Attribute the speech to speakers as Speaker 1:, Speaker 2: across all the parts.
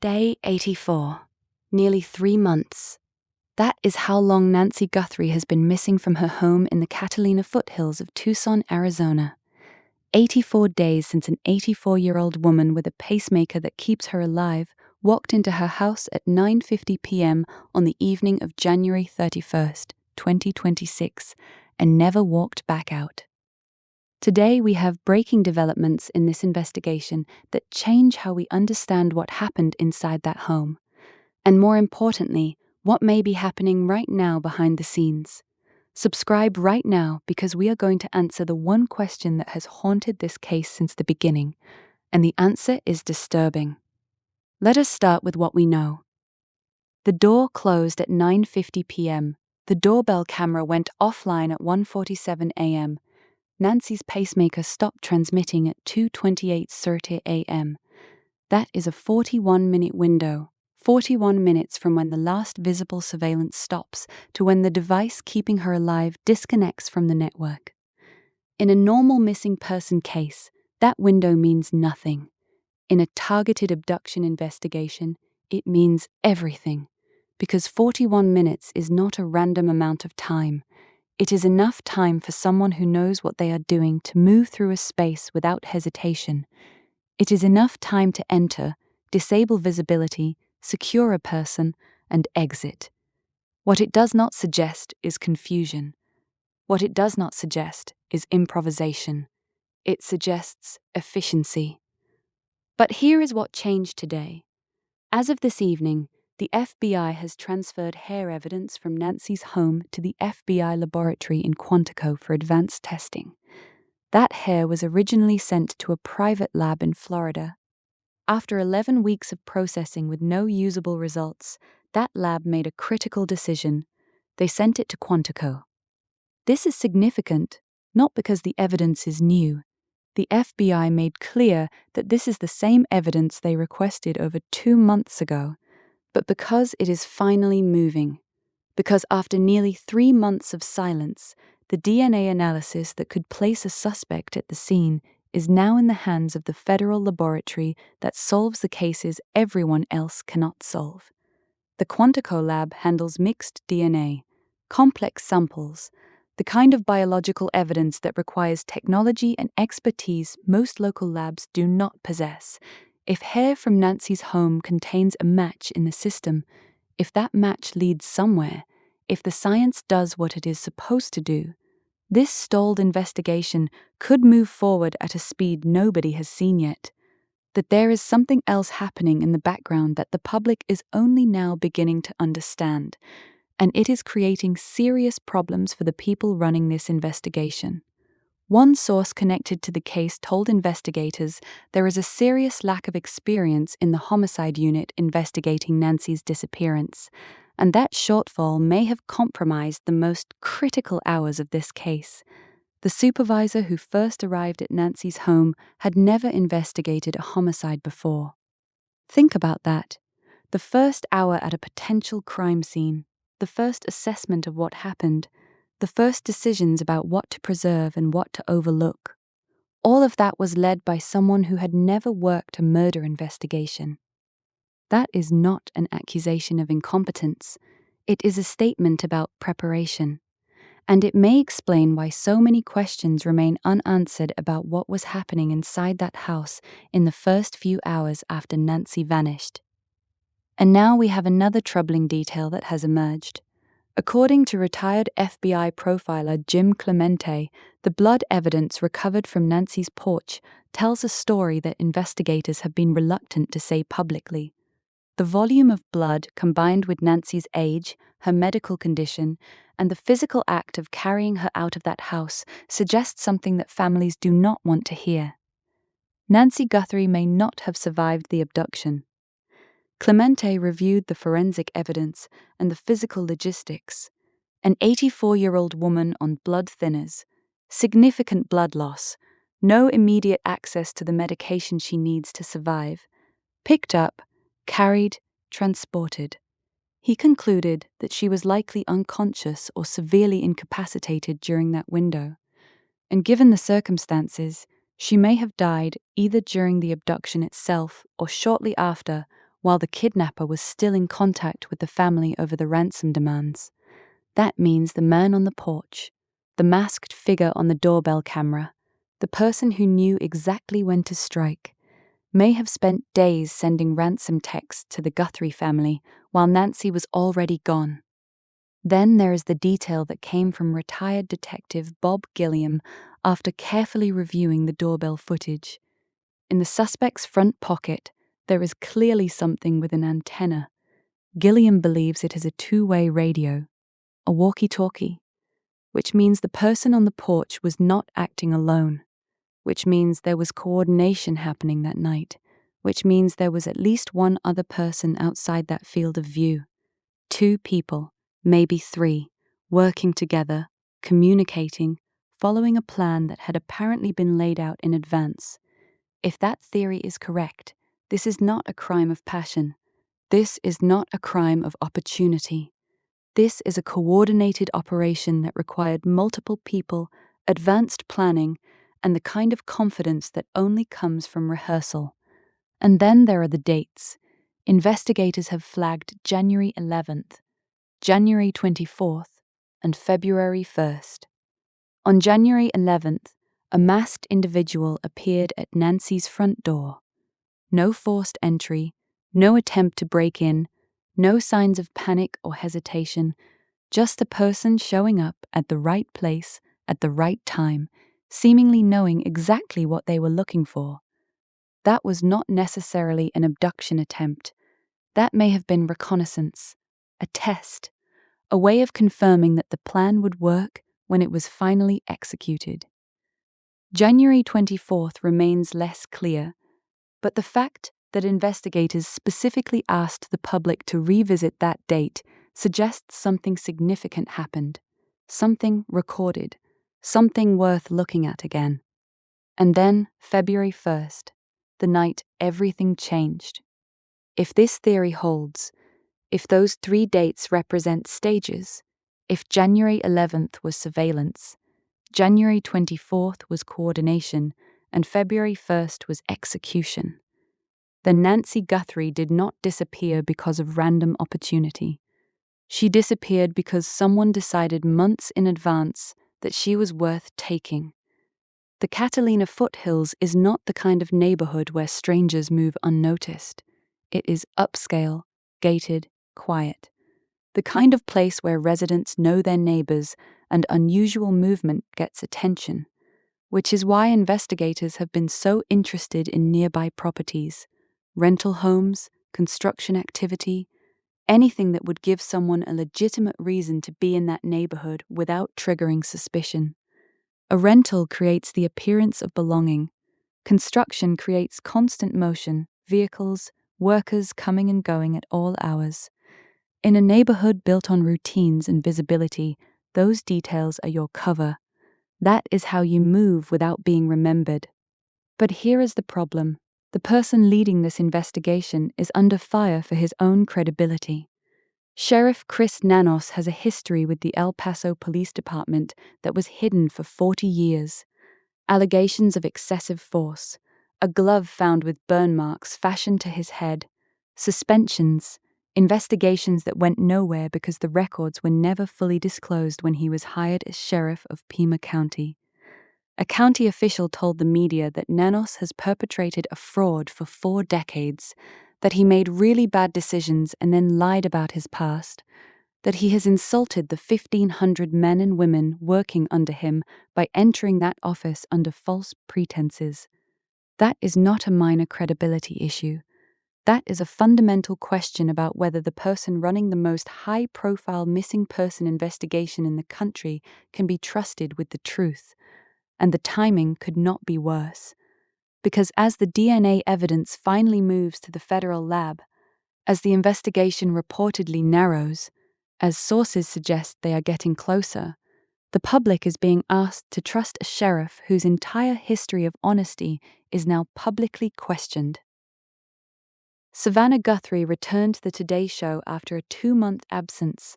Speaker 1: Day 84. Nearly 3 months. That is how long Nancy Guthrie has been missing from her home in the Catalina foothills of Tucson, Arizona. 84 days since an 84-year-old woman with a pacemaker that keeps her alive walked into her house at 9:50 p.m. on the evening of January 31st, 2026, and never walked back out. Today we have breaking developments in this investigation that change how we understand what happened inside that home. And more importantly, what may be happening right now behind the scenes. Subscribe right now because we are going to answer the one question that has haunted this case since the beginning, and the answer is disturbing. Let us start with what we know. The door closed at 9:50 p.m. The doorbell camera went offline at 1:47 a.m. Nancy's pacemaker stopped transmitting at 2:28:30 a.m. That is a 41-minute window, 41 minutes from when the last visible surveillance stops to when the device keeping her alive disconnects from the network. In a normal missing person case, that window means nothing. In a targeted abduction investigation, it means everything, because 41 minutes is not a random amount of time. It is enough time for someone who knows what they are doing to move through a space without hesitation. It is enough time to enter, disable visibility, secure a person, and exit. What it does not suggest is confusion. What it does not suggest is improvisation. It suggests efficiency. But here is what changed today. As of this evening, the FBI has transferred hair evidence from Nancy's home to the FBI laboratory in Quantico for advanced testing. That hair was originally sent to a private lab in Florida. After 11 weeks of processing with no usable results, that lab made a critical decision. They sent it to Quantico. This is significant, not because the evidence is new. The FBI made clear that this is the same evidence they requested over 2 months ago, but because it is finally moving. Because after nearly 3 months of silence, the DNA analysis that could place a suspect at the scene is now in the hands of the federal laboratory that solves the cases everyone else cannot solve. The Quantico lab handles mixed DNA, complex samples, the kind of biological evidence that requires technology and expertise most local labs do not possess. If hair from Nancy's home contains a match in the system, if that match leads somewhere, if the science does what it is supposed to do, this stalled investigation could move forward at a speed nobody has seen yet. That there is something else happening in the background that the public is only now beginning to understand, and it is creating serious problems for the people running this investigation. One source connected to the case told investigators there is a serious lack of experience in the homicide unit investigating Nancy's disappearance, and that shortfall may have compromised the most critical hours of this case. The supervisor who first arrived at Nancy's home had never investigated a homicide before. Think about that. The first hour at a potential crime scene, the first assessment of what happened, the first decisions about what to preserve and what to overlook. All of that was led by someone who had never worked a murder investigation. That is not an accusation of incompetence. It is a statement about preparation. And it may explain why so many questions remain unanswered about what was happening inside that house in the first few hours after Nancy vanished. And now we have another troubling detail that has emerged. According to retired FBI profiler Jim Clemente, the blood evidence recovered from Nancy's porch tells a story that investigators have been reluctant to say publicly. The volume of blood, combined with Nancy's age, her medical condition, and the physical act of carrying her out of that house suggests something that families do not want to hear. Nancy Guthrie may not have survived the abduction. Clemente reviewed the forensic evidence and the physical logistics. An 84-year-old woman on blood thinners, significant blood loss, no immediate access to the medication she needs to survive, picked up, carried, transported. He concluded that she was likely unconscious or severely incapacitated during that window, and given the circumstances, she may have died either during the abduction itself or shortly after, while the kidnapper was still in contact with the family over the ransom demands. That means the man on the porch, the masked figure on the doorbell camera, the person who knew exactly when to strike, may have spent days sending ransom texts to the Guthrie family while Nancy was already gone. Then there is the detail that came from retired detective Bob Gilliam after carefully reviewing the doorbell footage. In the suspect's front pocket, there is clearly something with an antenna. Gilliam believes it is a two-way radio, a walkie-talkie, which means the person on the porch was not acting alone, which means there was coordination happening that night, which means there was at least one other person outside that field of view. 2 people, maybe 3, working together, communicating, following a plan that had apparently been laid out in advance. If that theory is correct, this is not a crime of passion. This is not a crime of opportunity. This is a coordinated operation that required multiple people, advanced planning, and the kind of confidence that only comes from rehearsal. And then there are the dates. Investigators have flagged January 11th, January 24th, and February 1st. On January 11th, a masked individual appeared at Nancy's front door. No forced entry, no attempt to break in, no signs of panic or hesitation, just a person showing up at the right place at the right time, seemingly knowing exactly what they were looking for. That was not necessarily an abduction attempt. That may have been reconnaissance, a test, a way of confirming that the plan would work when it was finally executed. January 24th remains less clear, but the fact that investigators specifically asked the public to revisit that date suggests something significant happened, something recorded, something worth looking at again. And then February 1st, the night everything changed. If this theory holds, if those 3 dates represent stages, if January 11th was surveillance, January 24th was coordination, and February 1st was execution, then Nancy Guthrie did not disappear because of random opportunity. She disappeared because someone decided months in advance that she was worth taking. The Catalina foothills is not the kind of neighborhood where strangers move unnoticed. It is upscale, gated, quiet. The kind of place where residents know their neighbors and unusual movement gets attention, which is why investigators have been so interested in nearby properties, rental homes, construction activity, anything that would give someone a legitimate reason to be in that neighborhood without triggering suspicion. A rental creates the appearance of belonging. Construction creates constant motion, vehicles, workers coming and going at all hours. In a neighborhood built on routines and visibility, those details are your cover. That is how you move without being remembered. But here is the problem. The person leading this investigation is under fire for his own credibility. Sheriff Chris Nanos has a history with the El Paso Police Department that was hidden for 40 years. Allegations of excessive force, a glove found with burn marks fashioned to his head, suspensions, investigations that went nowhere because the records were never fully disclosed when he was hired as sheriff of Pima County. A county official told the media that Nanos has perpetrated a fraud for 4 decades, that he made really bad decisions and then lied about his past, that he has insulted the 1,500 men and women working under him by entering that office under false pretenses. That is not a minor credibility issue. That is a fundamental question about whether the person running the most high-profile missing person investigation in the country can be trusted with the truth. And the timing could not be worse. Because as the DNA evidence finally moves to the federal lab, as the investigation reportedly narrows, as sources suggest they are getting closer, the public is being asked to trust a sheriff whose entire history of honesty is now publicly questioned. Savannah Guthrie returned to the Today Show after a 2-month absence.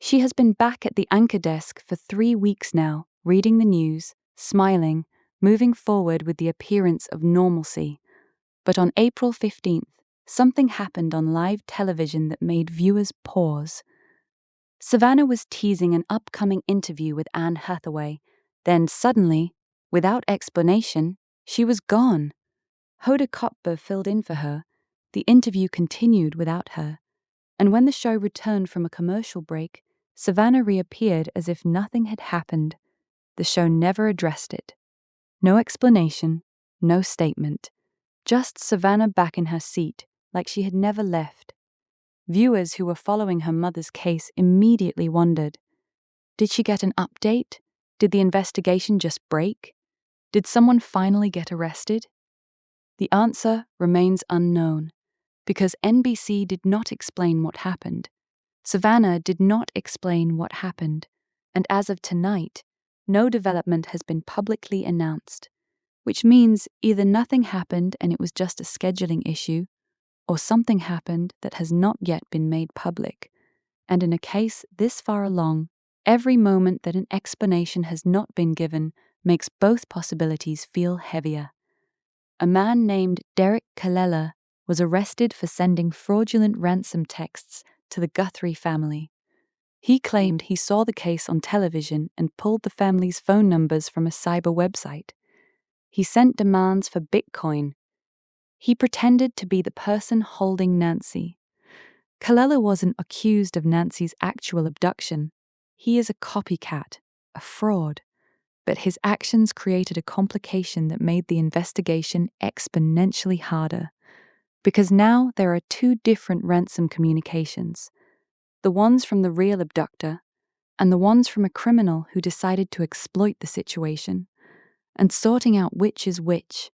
Speaker 1: She has been back at the anchor desk for 3 weeks now, reading the news, smiling, moving forward with the appearance of normalcy. But on April 15th, something happened on live television that made viewers pause. Savannah was teasing an upcoming interview with Anne Hathaway. Then suddenly, without explanation, she was gone. Hoda Kotb filled in for her. The interview continued without her. And when the show returned from a commercial break, Savannah reappeared as if nothing had happened. The show never addressed it. No explanation, no statement. Just Savannah back in her seat, like she had never left. Viewers who were following her mother's case immediately wondered, did she get an update? Did the investigation just break? Did someone finally get arrested? The answer remains unknown, because NBC did not explain what happened. Savannah did not explain what happened, and as of tonight, no development has been publicly announced, which means either nothing happened and it was just a scheduling issue, or something happened that has not yet been made public. And in a case this far along, every moment that an explanation has not been given makes both possibilities feel heavier. A man named Derek Kalela was arrested for sending fraudulent ransom texts to the Guthrie family. He claimed he saw the case on television and pulled the family's phone numbers from a cyber website. He sent demands for Bitcoin. He pretended to be the person holding Nancy. Kalela wasn't accused of Nancy's actual abduction. He is a copycat, a fraud. But his actions created a complication that made the investigation exponentially harder. Because now there are two different ransom communications, the ones from the real abductor and the ones from a criminal who decided to exploit the situation. And sorting out which is which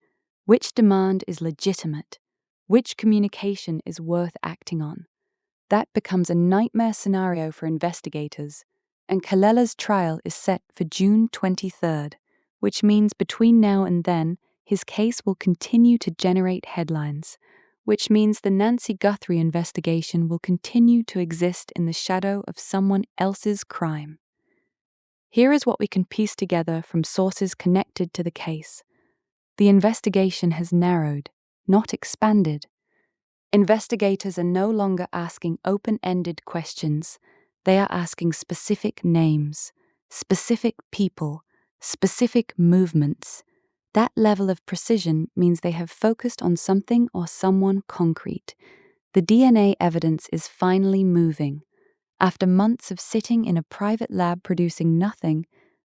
Speaker 1: demand is legitimate, which communication is worth acting on. That becomes a nightmare scenario for investigators, and Kalela's trial is set for June 23rd, which means between now and then, his case will continue to generate headlines, which means the Nancy Guthrie investigation will continue to exist in the shadow of someone else's crime. Here is what we can piece together from sources connected to the case. The investigation has narrowed, not expanded. Investigators are no longer asking open-ended questions. They are asking specific names, specific people, specific movements. That level of precision means they have focused on something or someone concrete. The DNA evidence is finally moving. After months of sitting in a private lab producing nothing,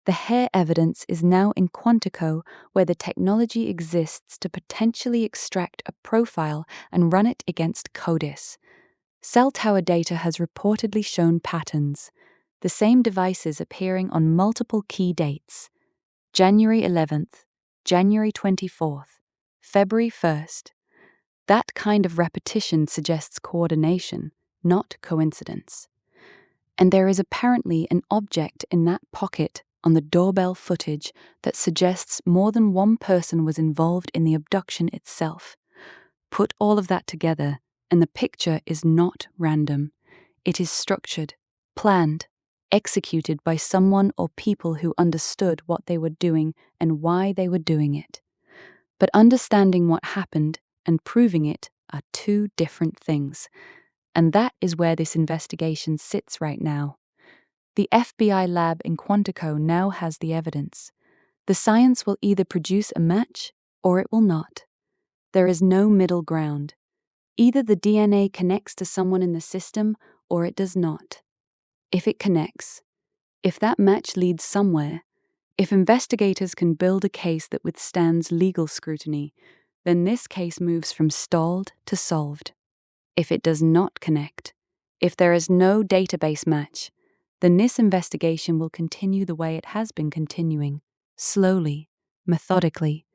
Speaker 1: the hair evidence is now in Quantico, where the technology exists to potentially extract a profile and run it against CODIS. Cell tower data has reportedly shown patterns, the same devices appearing on multiple key dates: January 11th, January 24th, February 1st. That kind of repetition suggests coordination, not coincidence. And there is apparently an object in that pocket on the doorbell footage that suggests more than one person was involved in the abduction itself. Put all of that together, and the picture is not random. It is structured, planned, executed by someone or people who understood what they were doing and why they were doing it. But understanding what happened and proving it are two different things. And that is where this investigation sits right now. The FBI lab in Quantico now has the evidence. The science will either produce a match or it will not. There is no middle ground. Either the DNA connects to someone in the system or it does not. If it connects, if that match leads somewhere, if investigators can build a case that withstands legal scrutiny, then this case moves from stalled to solved. If it does not connect, if there is no database match, then this investigation will continue the way it has been continuing, slowly, methodically,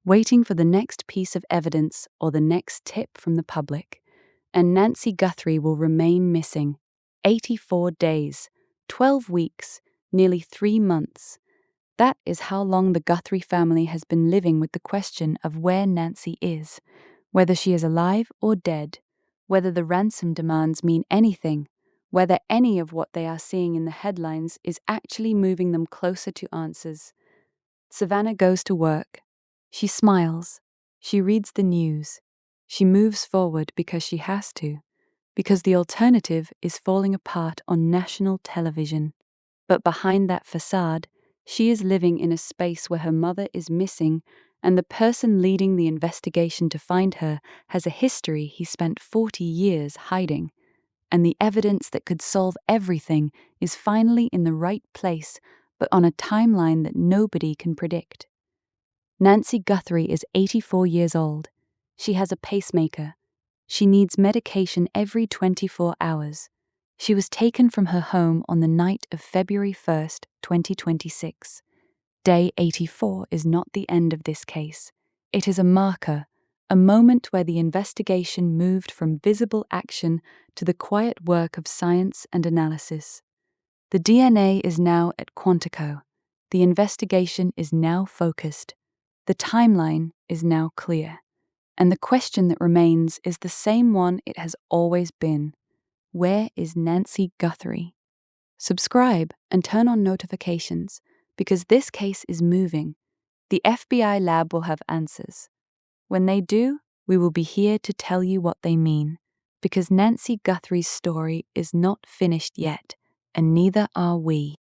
Speaker 1: waiting for the next piece of evidence or the next tip from the public. And Nancy Guthrie will remain missing. 84 days, 12 weeks, nearly 3 months. That is how long the Guthrie family has been living with the question of where Nancy is, whether she is alive or dead, whether the ransom demands mean anything, whether any of what they are seeing in the headlines is actually moving them closer to answers. Savannah goes to work. She smiles. She reads the news. She moves forward because she has to, because the alternative is falling apart on national television. But behind that facade, she is living in a space where her mother is missing, and the person leading the investigation to find her has a history he spent 40 years hiding. And the evidence that could solve everything is finally in the right place, but on a timeline that nobody can predict. Nancy Guthrie is 84 years old. She has a pacemaker. She needs medication every 24 hours. She was taken from her home on the night of February 1st, 2026. Day 84 is not the end of this case. It is a marker, a moment where the investigation moved from visible action to the quiet work of science and analysis. The DNA is now at Quantico. The investigation is now focused. The timeline is now clear. And the question that remains is the same one it has always been. Where is Nancy Guthrie? Subscribe and turn on notifications, because this case is moving. The FBI lab will have answers. When they do, we will be here to tell you what they mean, because Nancy Guthrie's story is not finished yet, and neither are we.